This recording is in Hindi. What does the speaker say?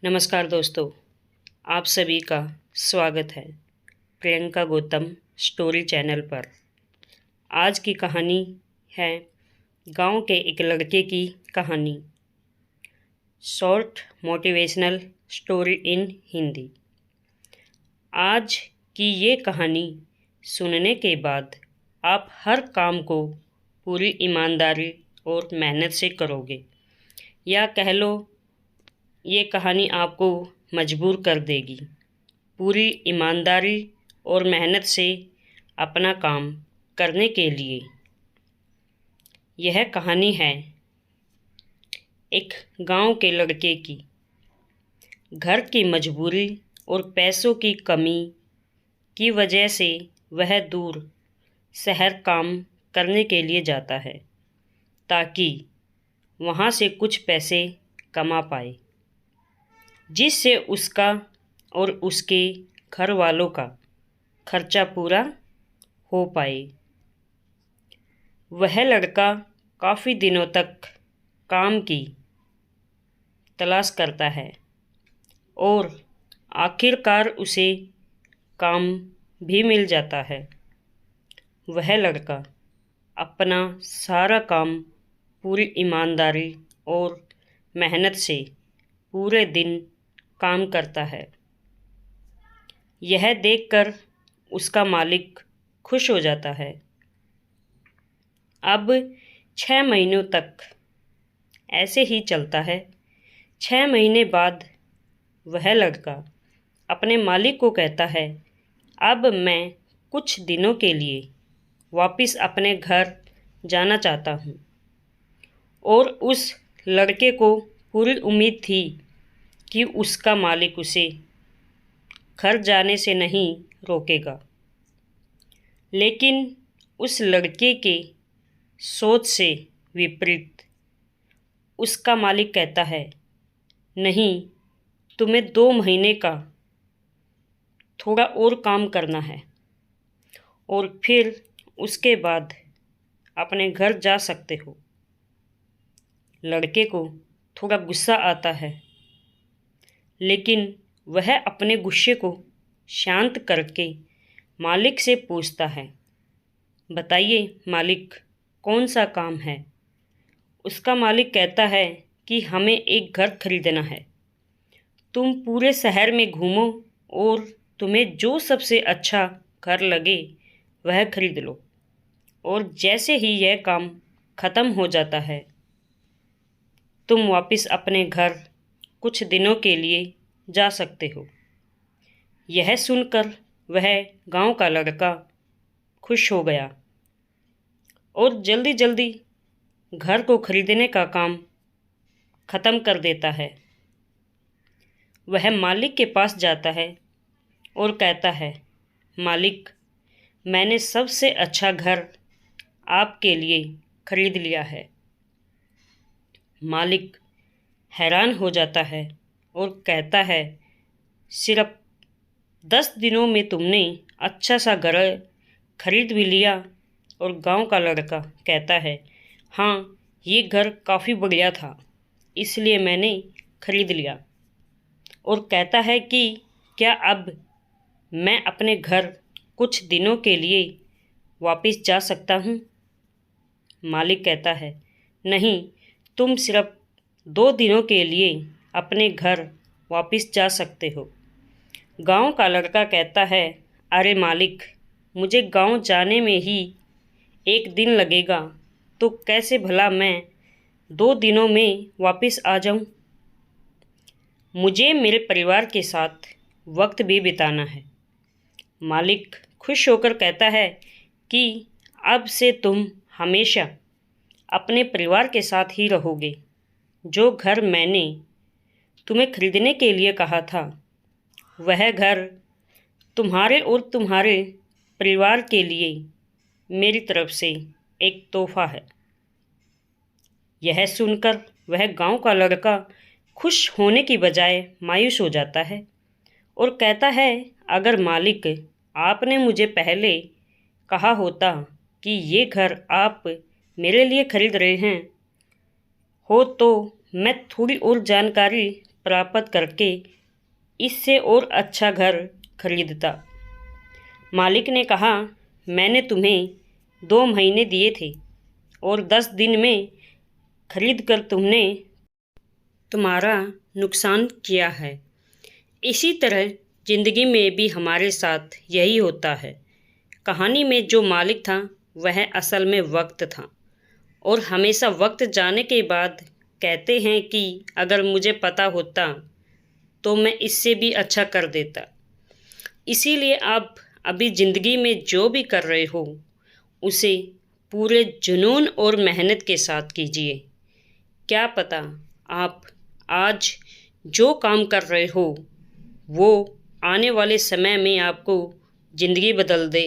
नमस्कार दोस्तों, आप सभी का स्वागत है प्रियंका गौतम स्टोरी चैनल पर। आज की कहानी है गांव के एक लड़के की कहानी। Short motivational story in Hindi. आज की ये कहानी सुनने के बाद आप हर काम को पूरी ईमानदारी और मेहनत से करोगे, या कह लो ये कहानी आपको मजबूर कर देगी पूरी ईमानदारी और मेहनत से अपना काम करने के लिए। यह कहानी है एक गांव के लड़के की। घर की मजबूरी और पैसों की कमी की वजह से वह दूर शहर काम करने के लिए जाता है ताकि वहाँ से कुछ पैसे कमा पाए, जिससे उसका और उसके घर वालों का खर्चा पूरा हो पाए। वह लड़का काफ़ी दिनों तक काम की तलाश करता है और आखिरकार उसे काम भी मिल जाता है। वह लड़का अपना सारा काम पूरी ईमानदारी और मेहनत से पूरे दिन काम करता है। यह देखकर उसका मालिक खुश हो जाता है। अब 6 महीनों तक ऐसे ही चलता है। 6 महीने बाद वह लड़का अपने मालिक को कहता है, अब मैं कुछ दिनों के लिए वापस अपने घर जाना चाहता हूँ। और उस लड़के को पूरी उम्मीद थी कि उसका मालिक उसे घर जाने से नहीं रोकेगा, लेकिन उस लड़के के सोच से विपरीत उसका मालिक कहता है, नहीं, तुम्हें 2 महीने का थोड़ा और काम करना है और फिर उसके बाद अपने घर जा सकते हो। लड़के को थोड़ा गुस्सा आता है, लेकिन वह अपने गुस्से को शांत करके मालिक से पूछता है, बताइए मालिक, कौन सा काम है। उसका मालिक कहता है कि हमें एक घर खरीदना है। तुम पूरे शहर में घूमो और तुम्हें जो सबसे अच्छा घर लगे वह खरीद लो, और जैसे ही यह काम ख़त्म हो जाता है तुम वापस अपने घर कुछ दिनों के लिए जा सकते हो। यह सुनकर वह गांव का लड़का खुश हो गया और जल्दी जल्दी घर को खरीदने का काम ख़त्म कर देता है। वह मालिक के पास जाता है और कहता है, मालिक, मैंने सबसे अच्छा घर आपके लिए खरीद लिया है। मालिक हैरान हो जाता है और कहता है, सिर्फ 10 दिनों में तुमने अच्छा सा घर खरीद भी लिया। और गांव का लड़का कहता है, हाँ, ये घर काफ़ी बढ़िया था, इसलिए मैंने खरीद लिया। और कहता है कि क्या अब मैं अपने घर कुछ दिनों के लिए वापस जा सकता हूँ। मालिक कहता है, नहीं, तुम सिर्फ 2 दिनों के लिए अपने घर वापस जा सकते हो। गांव का लड़का कहता है, अरे मालिक, मुझे गांव जाने में ही 1 दिन लगेगा, तो कैसे भला मैं 2 दिनों में वापस आ जाऊं। मुझे मेरे परिवार के साथ वक्त भी बिताना है। मालिक खुश होकर कहता है कि अब से तुम हमेशा अपने परिवार के साथ ही रहोगे। जो घर मैंने तुम्हें खरीदने के लिए कहा था, वह घर तुम्हारे और तुम्हारे परिवार के लिए मेरी तरफ से एक तोहफा है। यह सुनकर वह गांव का लड़का खुश होने की बजाय मायूस हो जाता है और कहता है, अगर मालिक, आपने मुझे पहले कहा होता कि ये घर आप मेरे लिए खरीद रहे हैं हो, तो मैं थोड़ी और जानकारी प्राप्त करके इससे और अच्छा घर खरीदता। मालिक ने कहा, मैंने तुम्हें 2 महीने दिए थे और 10 दिन में खरीद कर तुमने तुम्हारा नुकसान किया है। इसी तरह ज़िंदगी में भी हमारे साथ यही होता है। कहानी में जो मालिक था वह असल में वक्त था, और हमेशा वक्त जाने के बाद कहते हैं कि अगर मुझे पता होता तो मैं इससे भी अच्छा कर देता। इसीलिए आप अभी ज़िंदगी में जो भी कर रहे हो उसे पूरे जुनून और मेहनत के साथ कीजिए। क्या पता आप आज जो काम कर रहे हो वो आने वाले समय में आपको ज़िंदगी बदल दे।